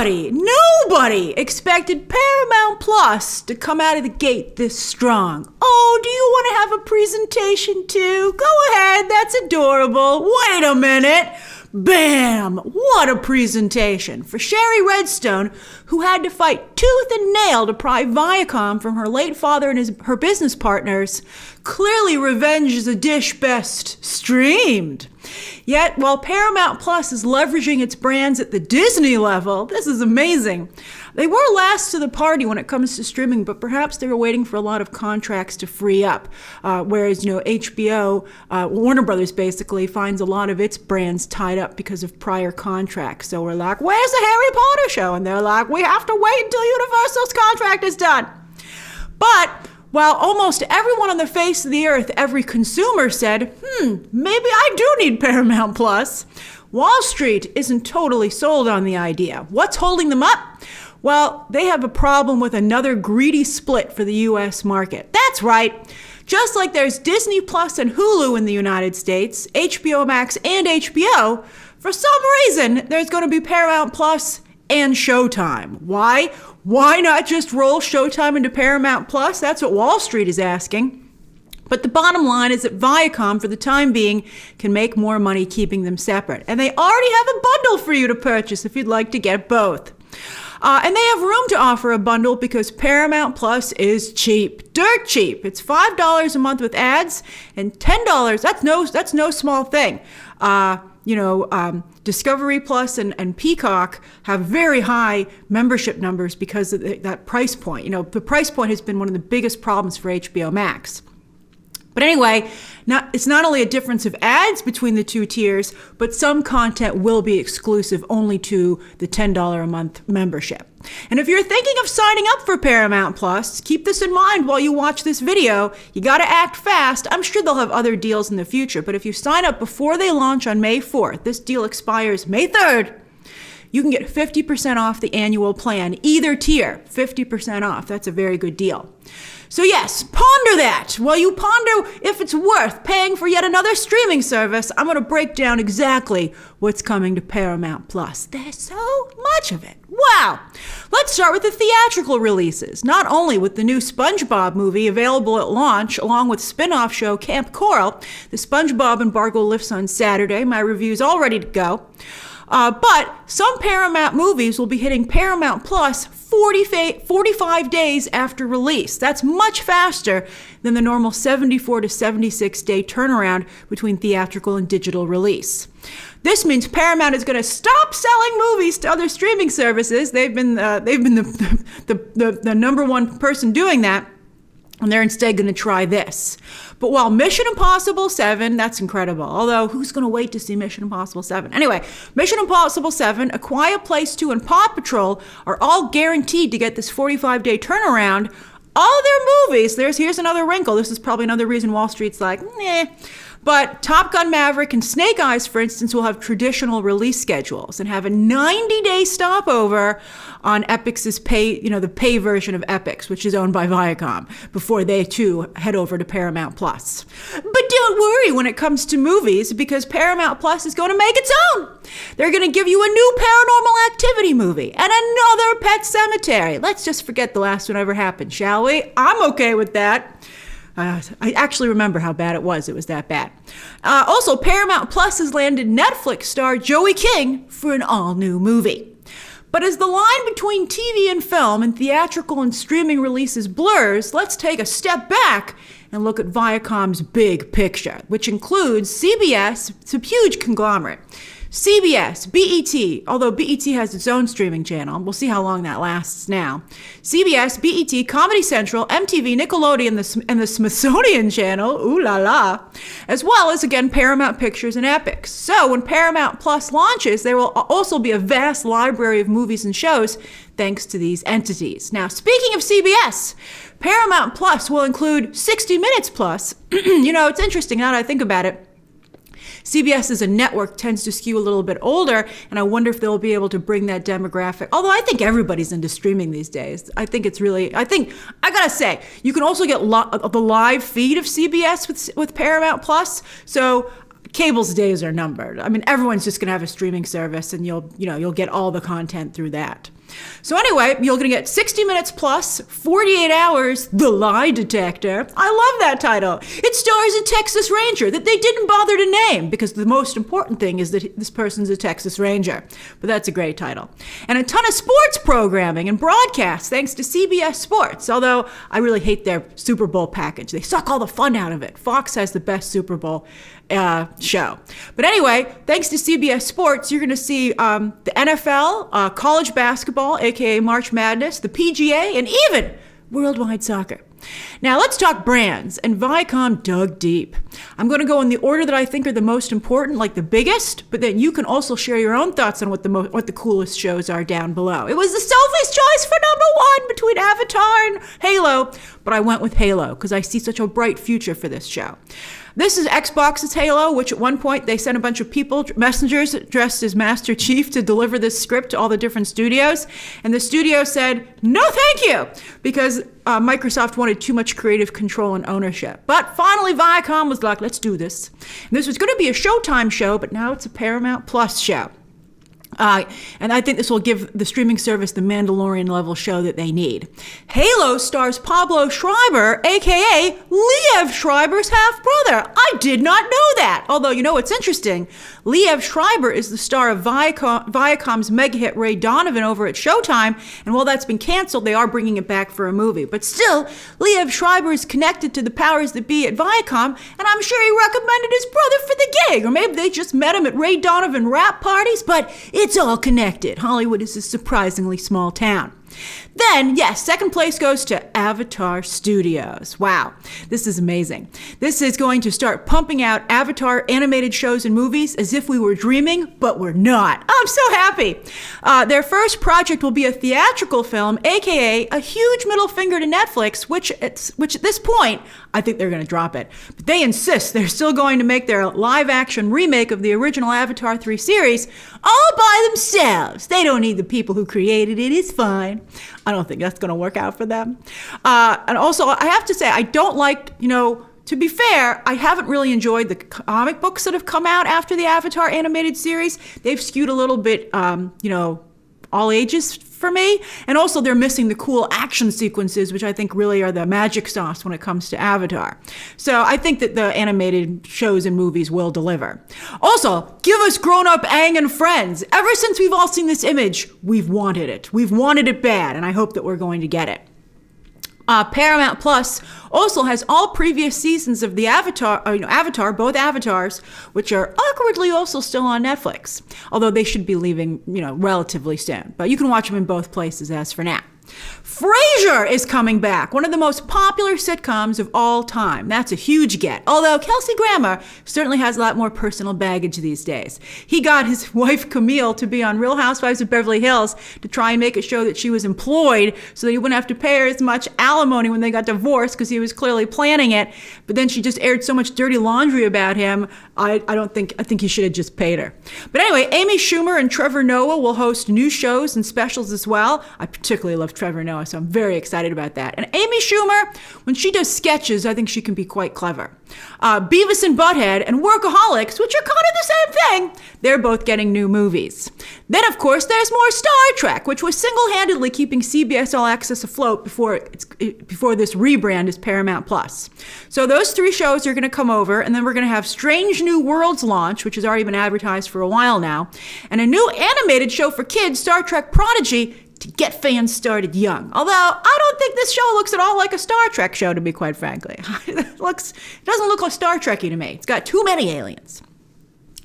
nobody expected Paramount Plus to come out of the gate this strong. Oh, do you want to have a presentation too? Go ahead, that's adorable. Wait a minute. Bam! What a presentation for Sherry Redstone, who had to fight tooth and nail to pry Viacom from her late father and her business partners. Clearly, revenge is a dish best streamed. Yet, while Paramount Plus is leveraging its brands at the Disney level, this is amazing. They were last to the party when it comes to streaming, but perhaps they were waiting for a lot of contracts to free up. Whereas, HBO, Warner Brothers basically finds a lot of its brands tied up because of prior contracts. So we're like, where's the Harry Potter show? And they're like, we have to wait until Universal's contract is done. But while almost everyone on the face of the earth, every consumer said, maybe I do need Paramount Plus, Wall Street isn't totally sold on the idea. What's holding them up? Well, they have a problem with another greedy split for the U.S. market. That's right. Just like there's Disney Plus and Hulu in the United States, HBO Max and HBO, for some reason, there's going to be Paramount Plus and Showtime. Why? Why not just roll Showtime into Paramount Plus? That's what Wall Street is asking. But the bottom line is that Viacom, for the time being, can make more money keeping them separate. And they already have a bundle for you to purchase if you'd like to get both. And they have room to offer a bundle because Paramount Plus is cheap, dirt cheap. It's $5 a month with ads and $10. That's no small thing. Discovery Plus and Peacock have very high membership numbers because of that price point. The price point has been one of the biggest problems for HBO Max. But anyway, it's not only a difference of ads between the two tiers, but some content will be exclusive only to the $10 a month membership. And if you're thinking of signing up for Paramount Plus, keep this in mind while you watch this video. You got to act fast. I'm sure they'll have other deals in the future, but if you sign up before they launch on May 4th, this deal expires May 3rd, you can get 50% off the annual plan, either tier, 50% off. That's a very good deal. So yes, ponder that. While you ponder if it's worth paying for yet another streaming service, I'm going to break down exactly what's coming to Paramount Plus. There's so much of it. Wow. Let's start with the theatrical releases. Not only with the new SpongeBob movie available at launch, along with spin-off show Camp Coral, the SpongeBob embargo lifts on Saturday. My review's all ready to go. But some Paramount movies will be hitting Paramount Plus 45 days after release. That's much faster than the normal 74 to 76 day turnaround between theatrical and digital release. This means Paramount is going to stop selling movies to other streaming services. They've been the number one person doing that. And they're instead going to try this. But while Mission Impossible 7, that's incredible. Although, who's going to wait to see Mission Impossible 7? Anyway, Mission Impossible 7, A Quiet Place 2, and Paw Patrol are all guaranteed to get this 45-day turnaround. All their movies, here's another wrinkle. This is probably another reason Wall Street's like, nah. But Top Gun Maverick and Snake Eyes, for instance, will have traditional release schedules and have a 90-day stopover on Epix's the pay version of Epix, which is owned by Viacom, before they too head over to Paramount Plus. But don't worry when it comes to movies, because Paramount Plus is going to make its own. They're going to give you a new Paranormal Activity movie and another Pet Sematary. Let's just forget the last one ever happened, shall we? I'm okay with that. I actually remember how bad it was. It was that bad. Also, Paramount Plus has landed Netflix star Joey King for an all-new movie. But as the line between TV and film and theatrical and streaming releases blurs, let's take a step back and look at Viacom's big picture, which includes CBS, it's a huge conglomerate, CBS, BET, although BET has its own streaming channel. We'll see how long that lasts now. CBS, BET, Comedy Central, MTV, Nickelodeon, and the Smithsonian Channel, ooh la la, as well as, again, Paramount Pictures and Epix. So when Paramount Plus launches, there will also be a vast library of movies and shows thanks to these entities. Now, speaking of CBS, Paramount Plus will include 60 Minutes Plus. It's interesting now that I think about it. CBS as a network tends to skew a little bit older, and I wonder if they'll be able to bring that demographic. Although I think everybody's into streaming these days. I gotta say, you can also get the live feed of CBS with Paramount Plus. So cable's days are numbered. I mean, everyone's just going to have a streaming service, and you'll get all the content through that. So anyway, you're going to get 60 minutes plus 48 hours, The Lie Detector. I love that title. It stars a Texas Ranger that they didn't bother to name, because the most important thing is that this person's a Texas Ranger. But that's a great title. And a ton of sports programming and broadcasts thanks to CBS Sports, although I really hate their Super Bowl package. They suck all the fun out of it. Fox has the best Super Bowl show. But anyway, thanks to CBS Sports, you're going to see the NFL, college basketball, aka March Madness, the PGA, and even worldwide soccer. Now let's talk brands, and Viacom dug deep. I'm going to go in the order that I think are the most important, like the biggest, but then you can also share your own thoughts on what the coolest shows are down below. It was the Sophie's choice for number 1 between Avatar and Halo, but I went with Halo because I see such a bright future for this show. This is Xbox's Halo, which at one point they sent a bunch of people, messengers dressed as Master Chief, to deliver this script to all the different studios. And the studio said, no thank you, because Microsoft wanted too much creative control and ownership. But finally Viacom was like, let's do this. And this was going to be a Showtime show, but now it's a Paramount Plus show. And I think this will give the streaming service the Mandalorian level show that they need. Halo stars Pablo Schreiber, aka Liev Schreiber's half-brother. I did not know that. Although, you know what's interesting? Liev Schreiber is the star of Viacom's mega hit Ray Donovan over at Showtime, and while that's been canceled, they are bringing it back for a movie. But still, Liev Schreiber is connected to the powers that be at Viacom, and I'm sure he recommended his brother for the gig, or maybe they just met him at Ray Donovan rap parties, but it's all connected. Hollywood is a surprisingly small town. Then, yes, second place goes to Avatar Studios. Wow, this is amazing. This is going to start pumping out Avatar animated shows and movies as if we were dreaming, but we're not. I'm so happy. Their first project will be a theatrical film, aka a huge middle finger to Netflix, which at this point, I think they're going to drop it. But they insist they're still going to make their live-action remake of the original Avatar 3 series all by themselves. They don't need the people who created it. It's fine. I don't think that's going to work out for them. And also, I have to say, I don't like, to be fair, I haven't really enjoyed the comic books that have come out after the Avatar animated series. They've skewed a little bit, all ages for me. And also they're missing the cool action sequences, which I think really are the magic sauce when it comes to Avatar. So I think that the animated shows and movies will deliver. Also, give us grown-up Aang and friends. Ever since we've all seen this image, we've wanted it. We've wanted it bad, and I hope that we're going to get it. Paramount Plus also has all previous seasons of the Avatar, both Avatars, which are awkwardly also still on Netflix, although they should be leaving, relatively soon. But you can watch them in both places as for now. Frasier is coming back, one of the most popular sitcoms of all time. That's a huge get, although Kelsey Grammer certainly has a lot more personal baggage these days. He got his wife Camille to be on Real Housewives of Beverly Hills to try and make it show that she was employed so that he wouldn't have to pay her as much alimony when they got divorced, because he was clearly planning it. But then she just aired so much dirty laundry about him, I think he should have just paid her. But anyway, Amy Schumer and Trevor Noah will host new shows and specials as well. I particularly love Trevor Noah, so I'm very excited about that. And Amy Schumer, when she does sketches, I think she can be quite clever. Beavis and Butthead and Workaholics, which are kind of the same thing, they're both getting new movies. Then, of course, there's more Star Trek, which was single-handedly keeping CBS All Access afloat before this rebrand is Paramount Plus. So those 3 shows are going to come over, and then we're going to have Strange New Worlds launch, which has already been advertised for a while now, and a new animated show for kids, Star Trek Prodigy, to get fans started young. Although, I don't think this show looks at all like a Star Trek show, to be quite frankly. It doesn't look like Star Trek-y to me. It's got too many aliens.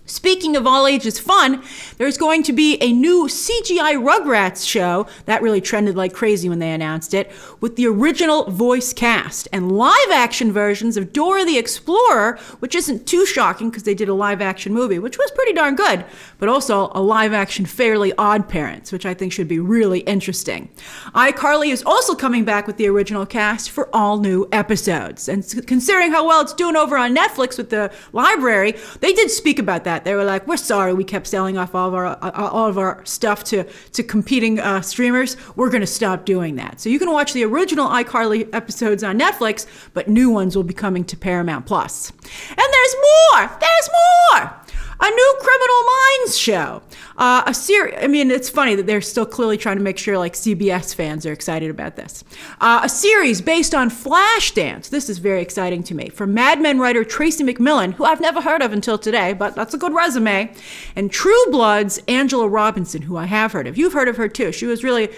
Speaking of all ages fun, there's going to be a new CGI Rugrats show that really trended like crazy when they announced it, with the original voice cast and live action versions of Dora the Explorer, which isn't too shocking because they did a live action movie, which was pretty darn good, but also a live action Fairly Odd Parents, which I think should be really interesting. iCarly is also coming back with the original cast for all new episodes. And considering how well it's doing over on Netflix with the library, they did speak about that that. They were like, we're sorry we kept selling off all of our stuff to competing streamers. We're going to stop doing that. So you can watch the original iCarly episodes on Netflix, but new ones will be coming to Paramount Plus. And there's more! There's more! A new Criminal Minds show. A series. I mean, it's funny that they're still clearly trying to make sure like CBS fans are excited about this. A series based on Flashdance. This is very exciting to me. From Mad Men writer Tracy McMillan, who I've never heard of until today, but that's a good resume. And True Blood's Angela Robinson, who I have heard of. You've heard of her too. She was really,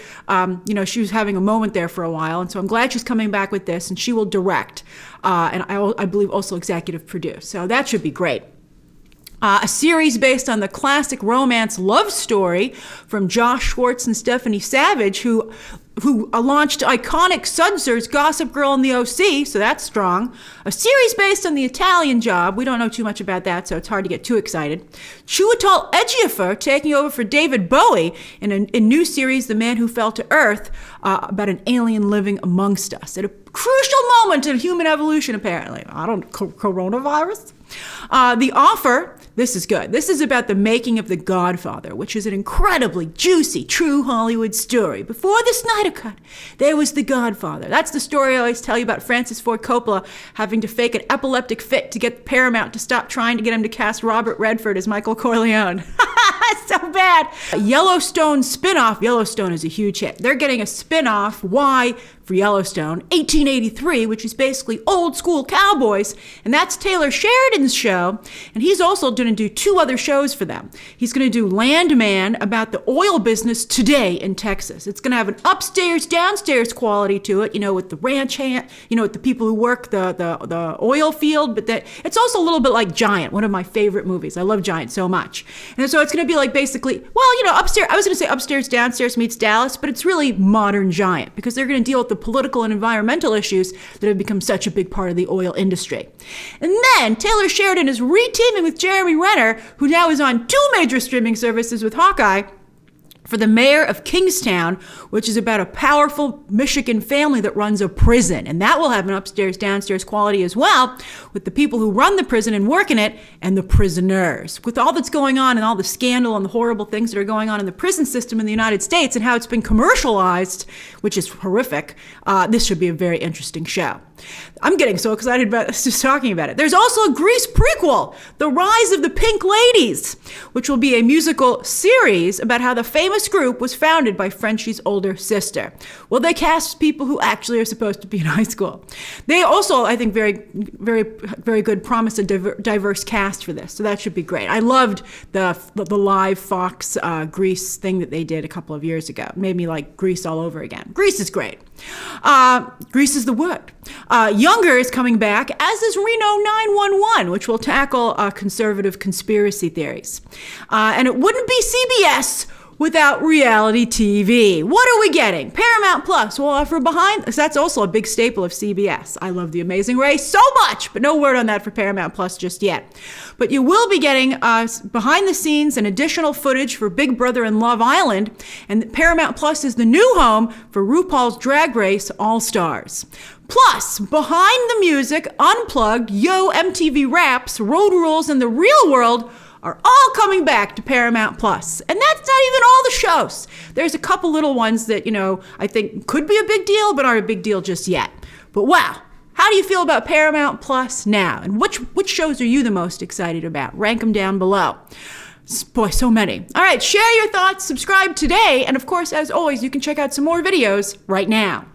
she was having a moment there for a while. And so I'm glad she's coming back with this, and she will direct. And I believe also executive produce. So that should be great. A series based on the classic romance love story from Josh Schwartz and Stephanie Savage, who launched iconic Sudsers Gossip Girl and the OC, so that's strong. A series based on the Italian Job. We don't know too much about that, so it's hard to get too excited. Chiwetel Ejiofor taking over for David Bowie in a new series, The Man Who Fell to Earth, about an alien living amongst us at a crucial moment in human evolution, apparently. Coronavirus? The Offer. This is good. This is about the making of The Godfather, which is an incredibly juicy, true Hollywood story. Before the Snyder Cut, there was The Godfather. That's the story I always tell you about Francis Ford Coppola having to fake an epileptic fit to get Paramount to stop trying to get him to cast Robert Redford as Michael Corleone. So bad. Yellowstone Spin-Off. Yellowstone is a huge hit. They're getting a spin-off. Why? For Yellowstone, 1883, which is basically old school cowboys. And that's Taylor Sheridan's show. And he's also going to do 2 other shows for them. He's going to do Landman, about the oil business today in Texas. It's going to have an upstairs, downstairs quality to it, with the ranch hand, with the people who work the oil field. But it's also a little bit like Giant, one of my favorite movies. I love Giant so much. And so it's going to be like basically, upstairs, I was going to say upstairs, downstairs meets Dallas, but it's really modern Giant, because they're going to deal with the political and environmental issues that have become such a big part of the oil industry. And then Taylor Sheridan is re-teaming with Jeremy Renner, who now is on 2 major streaming services with Hawkeye, for The Mayor of Kingstown, which is about a powerful Michigan family that runs a prison. And that will have an upstairs, downstairs quality as well, with the people who run the prison and work in it and the prisoners. With all that's going on and all the scandal and the horrible things that are going on in the prison system in the United States and how it's been commercialized, which is horrific, this should be a very interesting show. I'm getting so excited about this, just talking about it. There's also a Grease prequel, The Rise of the Pink Ladies, which will be a musical series about how the famous group was founded by Frenchie's older sister. Well, they cast people who actually are supposed to be in high school. They also, I think, very, very, very good, promise a diverse cast for this, so that should be great. I loved the live Fox Grease thing that they did a couple of years ago. It made me like Grease all over again. Grease is great. Grease is the word. Younger is coming back, as is Reno 911, which will tackle conservative conspiracy theories. And it wouldn't be CBS without reality TV. What are we getting? Paramount Plus will offer that's also a big staple of CBS. I love The Amazing Race so much, but no word on that for Paramount Plus just yet. But you will be getting behind the scenes and additional footage for Big Brother and Love Island, and Paramount Plus is the new home for RuPaul's Drag Race All-Stars. Plus, Behind the Music, Unplugged, Yo MTV Raps, Road Rules, and The Real World are all coming back to Paramount Plus. And that's not even all the shows. There's a couple little ones that, I think could be a big deal, but aren't a big deal just yet. But wow, how do you feel about Paramount Plus now? And which shows are you the most excited about? Rank them down below. Boy, so many. All right, share your thoughts, subscribe today, and of course, as always, you can check out some more videos right now.